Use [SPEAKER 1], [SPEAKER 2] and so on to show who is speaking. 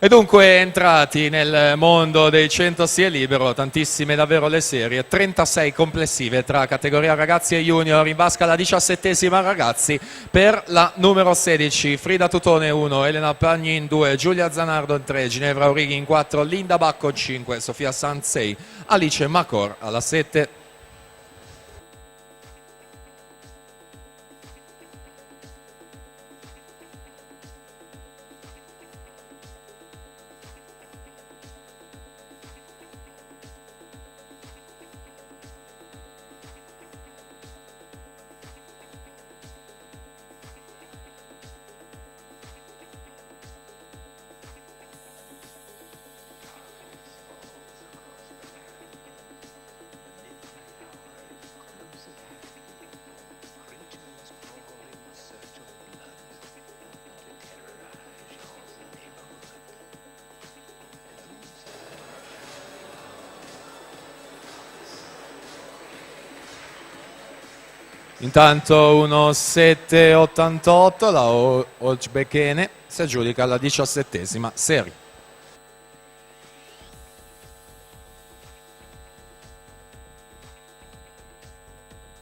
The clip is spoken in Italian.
[SPEAKER 1] E dunque entrati nel mondo dei 100 sia libero, tantissime davvero le serie, 36 complessive tra categoria ragazzi e junior, in vasca la 17ª ragazzi per la numero 16, Frida Tutone 1, Elena Pagnin 2, Giulia Zanardo 3, Ginevra Orighi in 4, Linda Bacco 5, Sofia Sanz 6, Alice Macor alla 7. Intanto 1,788 la Olcbekene si aggiudica la 17ª serie.